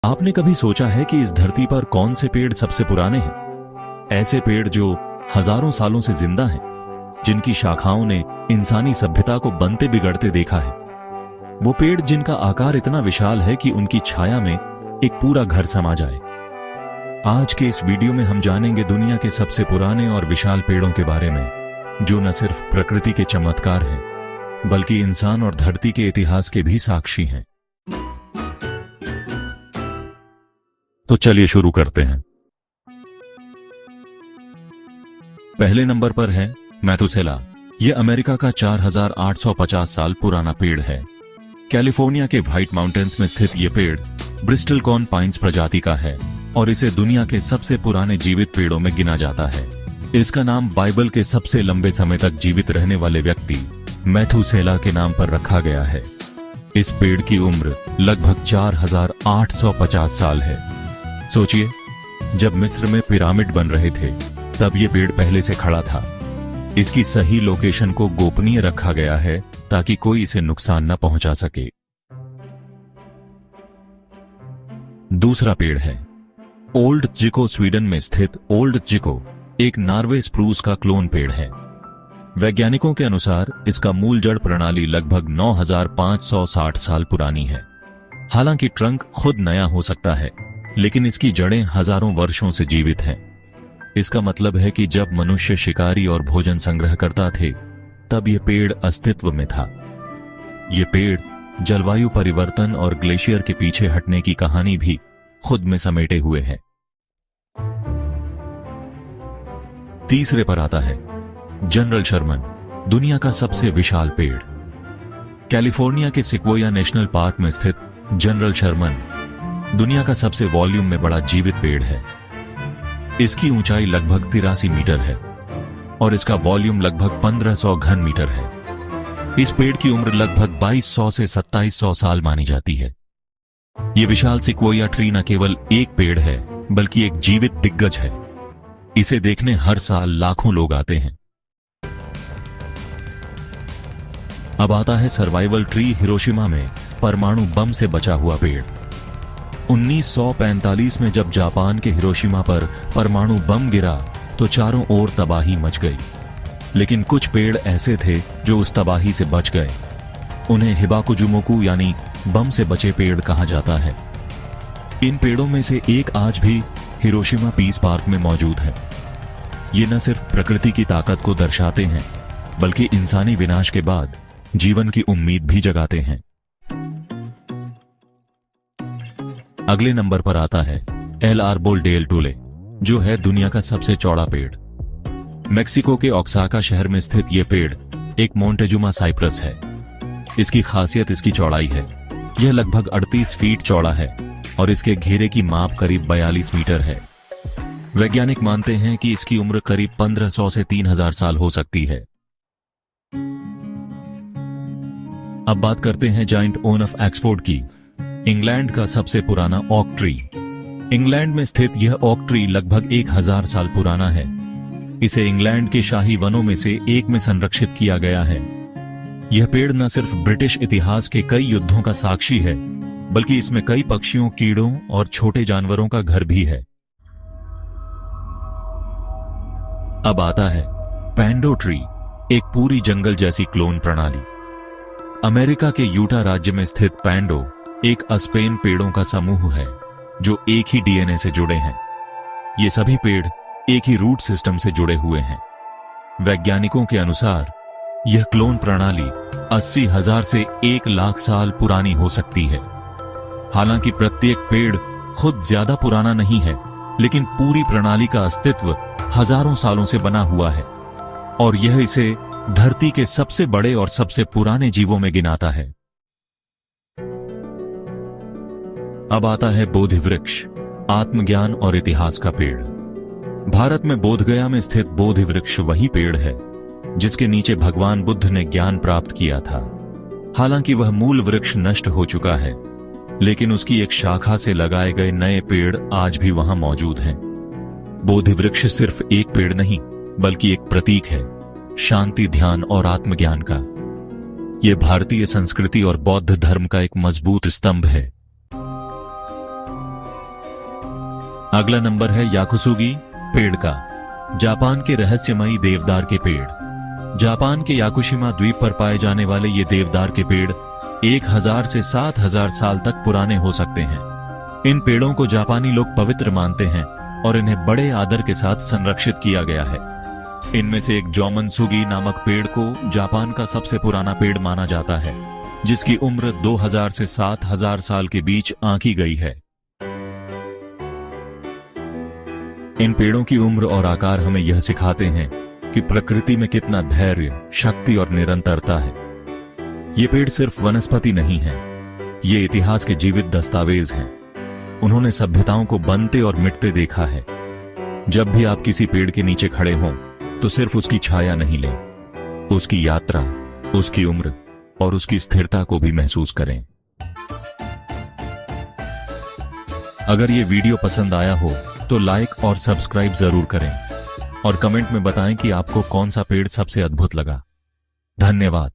आपने कभी सोचा है कि इस धरती पर कौन से पेड़ सबसे पुराने हैं? ऐसे पेड़ जो हजारों सालों से जिंदा हैं, जिनकी शाखाओं ने इंसानी सभ्यता को बनते बिगड़ते देखा है। वो पेड़ जिनका आकार इतना विशाल है कि उनकी छाया में एक पूरा घर समा जाए। आज के इस वीडियो में हम जानेंगे दुनिया के सबसे पुराने और विशाल पेड़ों के बारे में, जो न सिर्फ प्रकृति के चमत्कार हैं, बल्कि इंसान और धरती के इतिहास के भी साक्षी हैं। तो चलिए शुरू करते हैं। पहले नंबर पर है मैथुसेला। यह अमेरिका का 4850 साल पुराना पेड़ है। कैलिफोर्निया के व्हाइट माउंटेन्स में स्थित यह पेड़ ब्रिस्टल कॉर्न पाइन्स प्रजाति का है और इसे दुनिया के सबसे पुराने जीवित पेड़ों में गिना जाता है। इसका नाम बाइबल के सबसे लंबे समय तक जीवित रहने वाले व्यक्ति मैथुसेला के नाम पर रखा गया है। इस पेड़ की उम्र लगभग 4850 साल है। सोचिए, जब मिस्र में पिरामिड बन रहे थे तब ये पेड़ पहले से खड़ा था। इसकी सही लोकेशन को गोपनीय रखा गया है ताकि कोई इसे नुकसान न पहुंचा सके। दूसरा पेड़ है ओल्ड जिको। स्वीडन में स्थित ओल्ड जिको एक नॉर्वे स्प्रूस का क्लोन पेड़ है। वैज्ञानिकों के अनुसार इसका मूल जड़ प्रणाली लगभग 9560 साल पुरानी है। हालांकि ट्रंक खुद नया हो सकता है, लेकिन इसकी जड़ें हजारों वर्षों से जीवित हैं। इसका मतलब है कि जब मनुष्य शिकारी और भोजन संग्रह करता थे, तब यह पेड़ अस्तित्व में था। यह पेड़ जलवायु परिवर्तन और ग्लेशियर के पीछे हटने की कहानी भी खुद में समेटे हुए है। तीसरे पर आता है जनरल शर्मन, दुनिया का सबसे विशाल पेड़। कैलिफोर्निया के सिक्वोया नेशनल पार्क में स्थित जनरल शर्मन दुनिया का सबसे वॉल्यूम में बड़ा जीवित पेड़ है। इसकी ऊंचाई लगभग 83 मीटर है और इसका वॉल्यूम लगभग 1500 घन मीटर है। इस पेड़ की उम्र लगभग 2200 से 2700 साल मानी जाती है। यह विशाल सिक्वोया ट्री न केवल एक पेड़ है, बल्कि एक जीवित दिग्गज है। इसे देखने हर साल लाखों लोग आते हैं। अब आता है सर्वाइवल ट्री। हिरोशिमा में परमाणु बम से बचा हुआ पेड़। 1945 में जब जापान के हिरोशिमा पर परमाणु बम गिरा तो चारों ओर तबाही मच गई, लेकिन कुछ पेड़ ऐसे थे जो उस तबाही से बच गए। उन्हें हिबाकुजुमोकु यानी बम से बचे पेड़ कहा जाता है। इन पेड़ों में से एक आज भी हिरोशिमा पीस पार्क में मौजूद है। ये न सिर्फ प्रकृति की ताकत को दर्शाते हैं, बल्कि इंसानी विनाश के बाद जीवन की उम्मीद भी जगाते हैं। अगले नंबर पर आता है एल आर्बोर डेल टूले, जो है दुनिया का सबसे चौड़ा पेड़। मेक्सिको के ओक्साका शहर में स्थित यह पेड़ एक मोंटेजुमा साइप्रस है। इसकी खासियत इसकी चौड़ाई है। यह लगभग 38 फीट चौड़ा है और इसके घेरे की माप करीब 42 मीटर है। वैज्ञानिक मानते हैं कि इसकी उम्र करीब 1500 से 3000 साल हो सकती है। अब बात करते हैं जाइंट ओन ऑफ ऑक्सफोर्ड की। इंग्लैंड का सबसे पुराना ओक ट्री। इंग्लैंड में स्थित यह ओक ट्री लगभग 1000 साल पुराना है। इसे इंग्लैंड के शाही वनों में से एक में संरक्षित किया गया है। यह पेड़ न सिर्फ ब्रिटिश इतिहास के कई युद्धों का साक्षी है, बल्कि इसमें कई पक्षियों, कीड़ों और छोटे जानवरों का घर भी है। अब आता है पैंडो ट्री, एक पूरी जंगल जैसी क्लोन प्रणाली। अमेरिका के यूटा राज्य में स्थित पैंडो एक अस्पेन पेड़ों का समूह है जो एक ही डीएनए से जुड़े हैं। ये सभी पेड़ एक ही रूट सिस्टम से जुड़े हुए हैं। वैज्ञानिकों के अनुसार यह क्लोन प्रणाली 80,000 से 1,00,000 साल पुरानी हो सकती है। हालांकि प्रत्येक पेड़ खुद ज्यादा पुराना नहीं है, लेकिन पूरी प्रणाली का अस्तित्व हजारों सालों से बना हुआ है और यह इसे धरती के सबसे बड़े और सबसे पुराने जीवों में गिनाता है। अब आता है बोधि वृक्ष, आत्मज्ञान और इतिहास का पेड़। भारत में बोधगया में स्थित बोधि वृक्ष वही पेड़ है जिसके नीचे भगवान बुद्ध ने ज्ञान प्राप्त किया था। हालांकि वह मूल वृक्ष नष्ट हो चुका है, लेकिन उसकी एक शाखा से लगाए गए नए पेड़ आज भी वहां मौजूद हैं। बोधि वृक्ष सिर्फ एक पेड़ नहीं, बल्कि एक प्रतीक है शांति, ध्यान और आत्मज्ञान का। यह भारतीय संस्कृति और बौद्ध धर्म का एक मजबूत स्तंभ है। अगला नंबर है याकुसुगी पेड़ का। जापान के रहस्यमयी देवदार के पेड़। जापान के याकुशिमा द्वीप पर पाए जाने वाले ये देवदार के पेड़ 1000 से 7000 साल तक पुराने हो सकते हैं। इन पेड़ों को जापानी लोग पवित्र मानते हैं और इन्हें बड़े आदर के साथ संरक्षित किया गया है। इनमें से एक जोमनसुगी नामक पेड़ को जापान का सबसे पुराना पेड़ माना जाता है, जिसकी उम्र 2000 से 7000 साल के बीच आंकी गई है। इन पेड़ों की उम्र और आकार हमें यह सिखाते हैं कि प्रकृति में कितना धैर्य, शक्ति और निरंतरता है। ये पेड़ सिर्फ वनस्पति नहीं है, ये इतिहास के जीवित दस्तावेज हैं। उन्होंने सभ्यताओं को बनते और मिटते देखा है। जब भी आप किसी पेड़ के नीचे खड़े हों, तो सिर्फ उसकी छाया नहीं लें, उसकी यात्रा, उसकी उम्र और उसकी स्थिरता को भी महसूस करें। अगर ये वीडियो पसंद आया हो तो लाइक और सब्सक्राइब जरूर करें और कमेंट में बताएं कि आपको कौन सा पेड़ सबसे अद्भुत लगा। धन्यवाद।